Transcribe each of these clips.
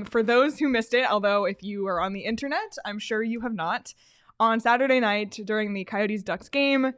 For those who missed it, although if you are on the internet, I'm sure you have not, on Saturday night during the Coyotes Ducks game,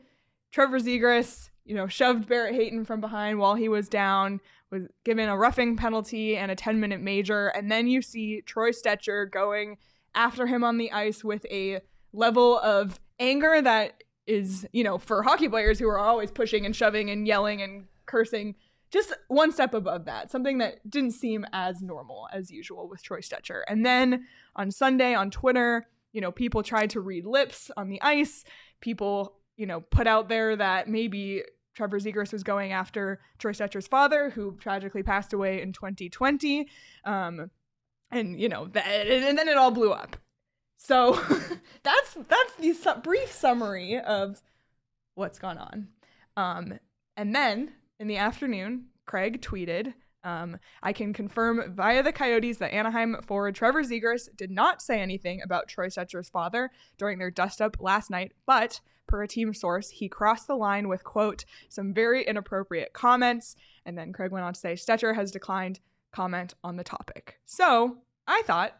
Trevor Zegras, shoved Barrett Hayton from behind while he was down, was given a roughing penalty and a 10-minute major. And then you see Troy Stecher going after him on the ice with a level of anger that is, for hockey players who are always pushing and shoving and yelling and cursing, just one step above that, something that didn't seem as normal as usual with Troy Stecher. And then on Sunday on Twitter, people tried to read lips on the ice. People, put out there that maybe Trevor Zegras was going after Troy Stecher's father, who tragically passed away in 2020. And then it all blew up. So that's the brief summary of what's gone on. And then in the afternoon, Craig tweeted, I can confirm via the Coyotes that Anaheim forward Trevor Zegras did not say anything about Troy Stecher's father during their dust-up last night, but per a team source, he crossed the line with, quote, some very inappropriate comments. And then Craig went on to say, Stecher has declined comment on the topic. So I thought,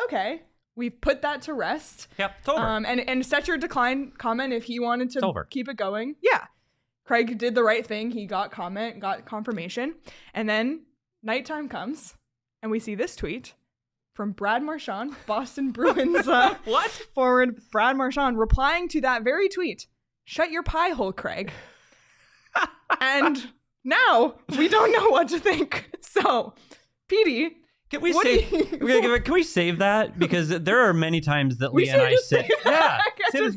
okay, we've put that to rest. Yep, it's over. And Stecher declined comment if he wanted to keep it going. Yeah. Craig did the right thing. He got comment, got confirmation. And then nighttime comes, and we see this tweet from Brad Marchand, Boston Bruins forward Brad Marchand, replying to that very tweet. Shut your pie hole, Craig. And now we don't know what to think. So, Petey, can we save that? Because there are many times that Leah and I say,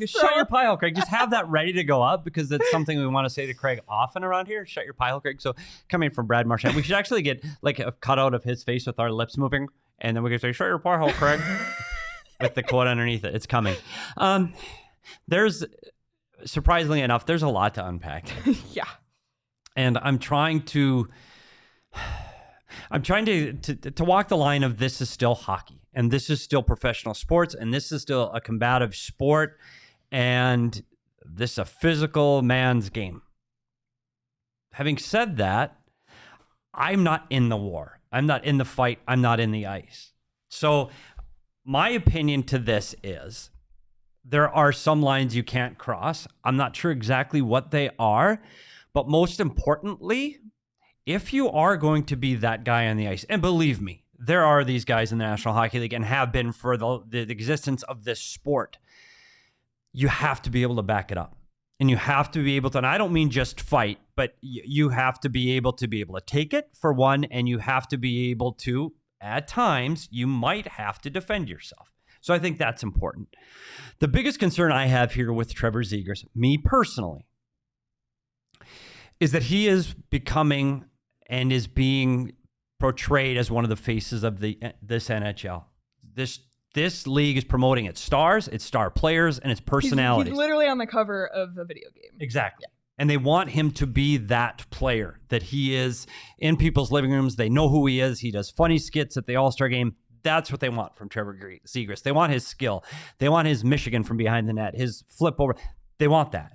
shut your pie hole, Craig. Just have that ready to go up, because that's something we want to say to Craig often around here. Shut your pie hole, Craig. So coming from Brad Marchand, we should actually get like a cutout of his face with our lips moving, and then we can say, shut your pie hole, Craig, with the quote underneath it. It's coming. There's, surprisingly enough, there's a lot to unpack. Yeah. And I'm trying to walk the line of this is still hockey, and this is still professional sports, and this is still a combative sport, and this is a physical man's game. Having said that, I'm not in the war. I'm not in the fight. I'm not in the ice. So my opinion to this is there are some lines you can't cross. I'm not sure exactly what they are, but most importantly, if you are going to be that guy on the ice, and believe me, there are these guys in the National Hockey League and have been for the existence of this sport, you have to be able to back it up. And you have to be able to, and I don't mean just fight, but you have to be able to take it, for one, and you have to be able to, at times, you might have to defend yourself. So I think that's important. The biggest concern I have here with Trevor Zegras, me personally, is that he is becoming and is being portrayed as one of the faces of this NHL. This league is promoting its stars, its star players, and its personalities. He's literally on the cover of a video game. Exactly. Yeah. And they want him to be that player that he is in people's living rooms. They know who he is. He does funny skits at the All-Star game. That's what they want from Trevor Zegras. They want his skill. They want his Michigan from behind the net, his flip over. They want that.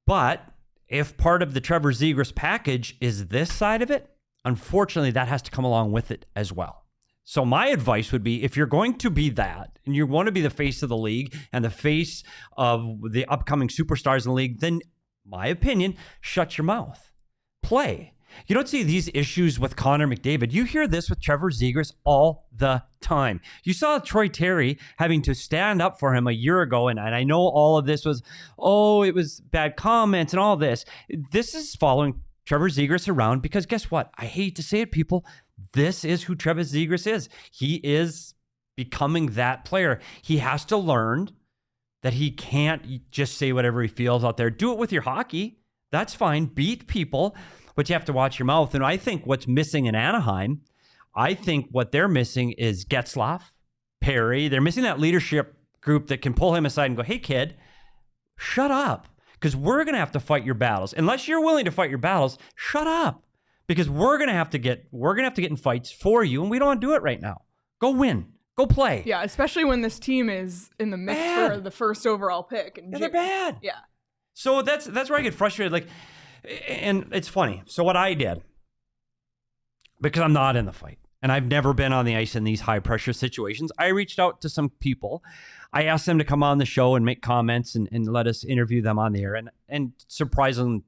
But if part of the Trevor Zegras package is this side of it, unfortunately, that has to come along with it as well. So my advice would be, if you're going to be that, and you want to be the face of the league and the face of the upcoming superstars in the league, then my opinion, shut your mouth. Play. You don't see these issues with Connor McDavid. You hear this with Trevor Zegras all the time. You saw Troy Terry having to stand up for him a year ago, and I know all of this was, it was bad comments and all this. This is following Trevor Zegras around because guess what? I hate to say it, people. This is who Trevor Zegras is. He is becoming that player. He has to learn that he can't just say whatever he feels out there. Do it with your hockey. That's fine. Beat people. But you have to watch your mouth. And I think what's missing in Anaheim, I think what they're missing is Getzlaf, Perry. They're missing that leadership group that can pull him aside and go, hey, kid, shut up. Because we're going to have to fight your battles. Unless you're willing to fight your battles, shut up. Because we're going to have to get in fights for you. And we don't want to do it right now. Go win. Go play. Yeah, especially when this team is in the mix for the first overall pick. Yeah, they're bad. Yeah. So that's where I get frustrated. Like, and it's funny. So what I did, because I'm not in the fight, and I've never been on the ice in these high pressure situations. I reached out to some people. I asked them to come on the show and make comments and let us interview them on the air. And surprisingly,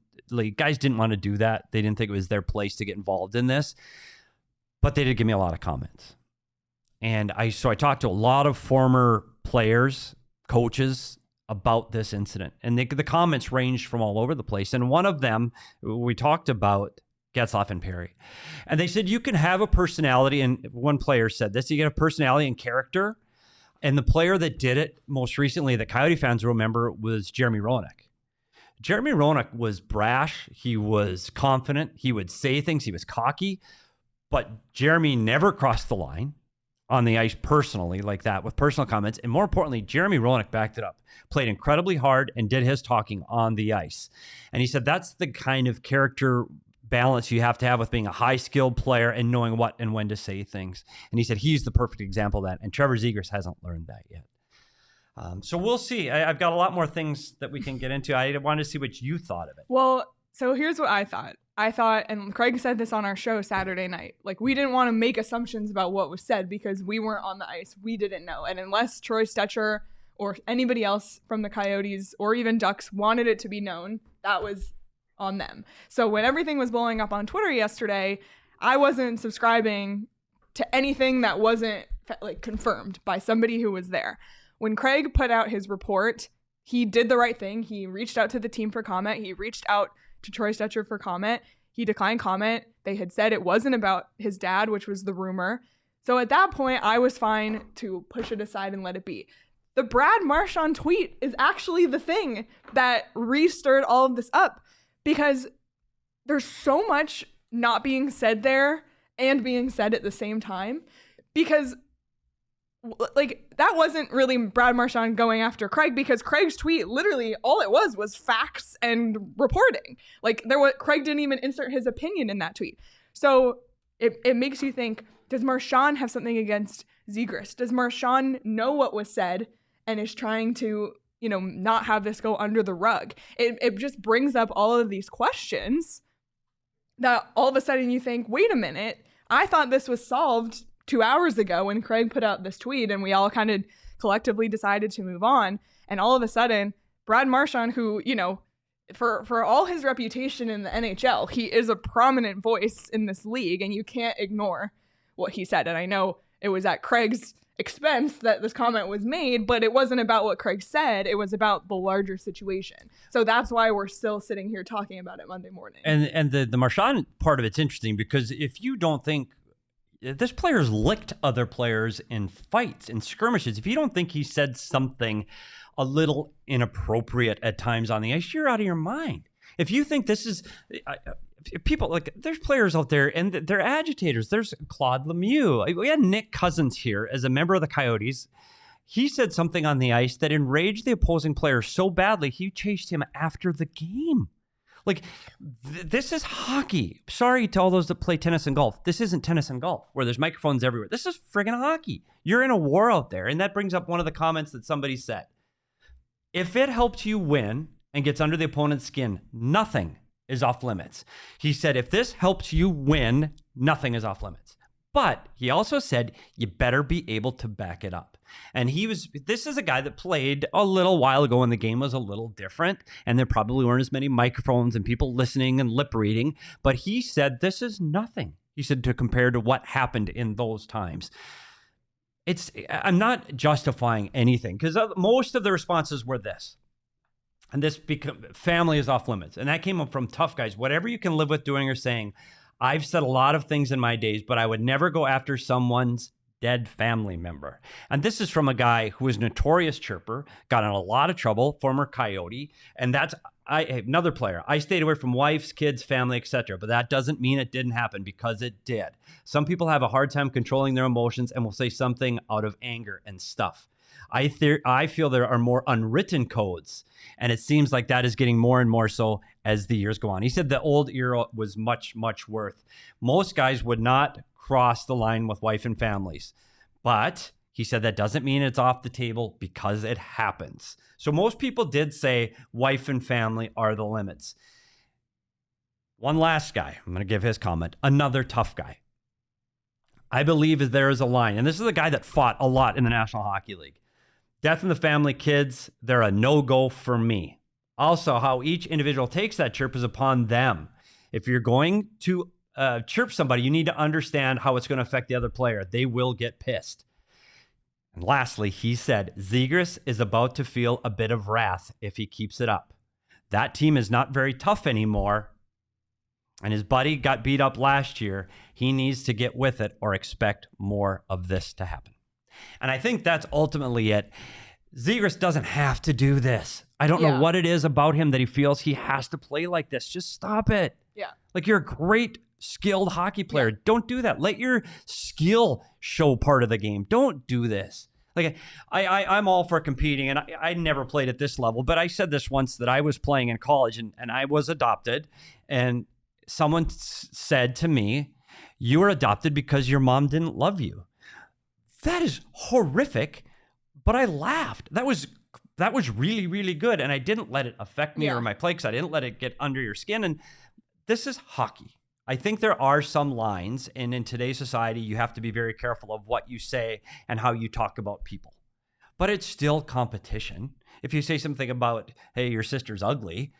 guys didn't want to do that. They didn't think it was their place to get involved in this, but they did give me a lot of comments. And I talked to a lot of former players, coaches about this incident. And the comments ranged from all over the place. And one of them we talked about Getzlaf and Perry. And they said you can have a personality, and one player said this, you get a personality and character. And the player that did it most recently that Coyote fans remember was Jeremy Roenick. Jeremy Roenick was brash. He was confident. He would say things. He was cocky. But Jeremy never crossed the line on the ice personally like that with personal comments. And more importantly, Jeremy Roenick backed it up, played incredibly hard and did his talking on the ice. And he said that's the kind of character balance you have to have with being a high-skilled player and knowing what and when to say things. And he said he's the perfect example of that. And Trevor Zegras hasn't learned that yet. So we'll see. I've got a lot more things that we can get into. I wanted to see what you thought of it. Well, so here's what I thought. And Craig said this on our show Saturday night, like we didn't want to make assumptions about what was said because we weren't on the ice. We didn't know. And unless Troy Stecher or anybody else from the Coyotes or even Ducks wanted it to be known, that was on them. So when everything was blowing up on Twitter yesterday, I wasn't subscribing to anything that wasn't like confirmed by somebody who was there. When Craig put out his report, he did the right thing. He reached out to the team for comment. He reached out to Troy Stecher for comment. He declined comment. They had said it wasn't about his dad, which was the rumor. So at that point, I was fine to push it aside and let it be. The Brad Marchand tweet is actually the thing that re-stirred all of this up, because there's so much not being said there and being said at the same time. Because like that wasn't really Brad Marchand going after Craig, because Craig's tweet, literally all it was facts and reporting. Like Craig didn't even insert his opinion in that tweet. So it makes you think, does Marchand have something against Zegras? Does Marchand know what was said and is trying to, not have this go under the rug? It just brings up all of these questions that all of a sudden you think, wait a minute, I thought this was solved 2 hours ago when Craig put out this tweet and we all kind of collectively decided to move on. And all of a sudden, Brad Marchand, who, for all his reputation in the NHL, he is a prominent voice in this league and you can't ignore what he said. And I know it was at Craig's expense that this comment was made, but it wasn't about what Craig said. It was about the larger situation. So that's why we're still sitting here talking about it Monday morning. And the Marchand part of it's interesting, because if you don't think this player's licked other players in fights, in skirmishes, if you don't think he said something a little inappropriate at times on the ice, you're out of your mind. If you think this is people, like, there's players out there and they're agitators. There's Claude Lemieux. We had Nick Cousins here as a member of the Coyotes. He said something on the ice that enraged the opposing player so badly, he chased him after the game. Like, this is hockey. Sorry to all those that play tennis and golf. This isn't tennis and golf where there's microphones everywhere. This is friggin' hockey. You're in a war out there. And that brings up one of the comments that somebody said. If it helps you win and gets under the opponent's skin, nothing is off limits. He said, if this helps you win, nothing is off limits. But he also said, you better be able to back it up. And this is a guy that played a little while ago when the game was a little different, and there probably weren't as many microphones and people listening and lip reading. But he said, this is nothing. He said, to compare to what happened in those times. I'm not justifying anything, because most of the responses were this. And family is off limits. And that came up from tough guys. Whatever you can live with doing or saying. I've said a lot of things in my days, but I would never go after someone's dead family member. And this is from a guy who was a notorious chirper, got in a lot of trouble, former Coyote. And that's another player. I stayed away from wives, kids, family, etc. But that doesn't mean it didn't happen, because it did. Some people have a hard time controlling their emotions and will say something out of anger and stuff. I feel there are more unwritten codes, and it seems like that is getting more and more so as the years go on. He said the old era was much, much worse. Most guys would not cross the line with wife and families, but he said that doesn't mean it's off the table, because it happens. So most people did say wife and family are the limits. One last guy, I'm going to give his comment, another tough guy. I believe there is a line, and this is a guy that fought a lot in the National Hockey League. Death in the family, kids, they're a no-go for me. Also, how each individual takes that chirp is upon them. If you're going to chirp somebody, you need to understand how it's going to affect the other player. They will get pissed. And lastly, he said, Zegras is about to feel a bit of wrath if he keeps it up. That team is not very tough anymore. And his buddy got beat up last year. He needs to get with it or expect more of this to happen. And I think that's ultimately it. Zegras doesn't have to do this. I don't know what it is about him that he feels he has to play like this. Just stop it. Yeah. Like, you're a great, skilled hockey player. Don't do that. Let your skill show part of the game. Don't do this. Like, I'm all for competing, and I never played at this level, but I said this once that I was playing in college, and I was adopted, and someone said to me, you were adopted because your mom didn't love you. That is horrific, but I laughed. That was really, really good, and I didn't let it affect me or my play because I didn't let it get under your skin, and this is hockey. I think there are some lines, and in today's society, you have to be very careful of what you say and how you talk about people. But it's still competition. If you say something about, hey, your sister's ugly,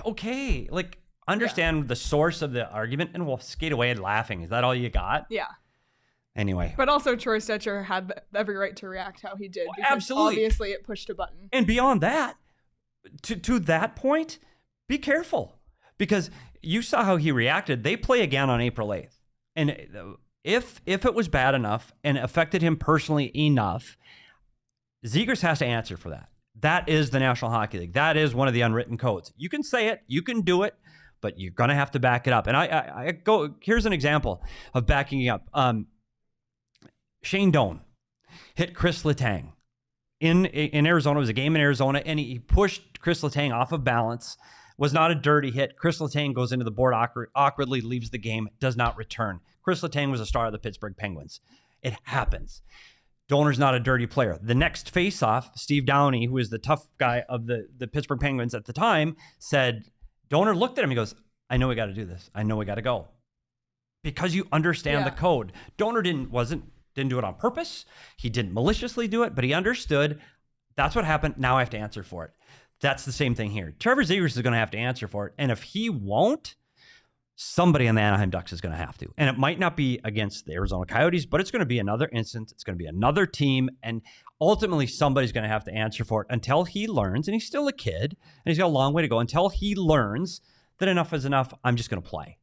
okay, like, understand the source of the argument, and we'll skate away laughing. Is that all you got? Yeah. Anyway. But also, Troy Stecher had every right to react how he did. Because absolutely. Obviously, it pushed a button. And beyond that, to that point, be careful. Because you saw how he reacted. They play again on April 8th. And if it was bad enough and affected him personally enough, Zegras has to answer for that. That is the National Hockey League. That is one of the unwritten codes. You can say it. You can do it. But you're going to have to back it up. And I go, here's an example of backing it up. Shane Doan hit Chris Letang in Arizona. It was a game in Arizona, and he pushed Chris Letang off of balance. Was not a dirty hit. Chris Letang goes into the board awkwardly, leaves the game, does not return. Chris Letang was a star of the Pittsburgh Penguins. It happens. Doner's not a dirty player. The next face-off, Steve Downey, who was the tough guy of the Pittsburgh Penguins at the time, said, Doner looked at him. He goes, I know we got to do this. I know we got to go. Because you understand the code. Doner didn't do it on purpose. He didn't maliciously do it, but he understood that's what happened. Now I have to answer for it. That's the same thing here. Trevor Zegras is going to have to answer for it. And if he won't, somebody on the Anaheim Ducks is going to have to. And it might not be against the Arizona Coyotes, but it's going to be another instance. It's going to be another team. And ultimately, somebody's going to have to answer for it until he learns, and he's still a kid, and he's got a long way to go, until he learns that enough is enough. I'm just going to play.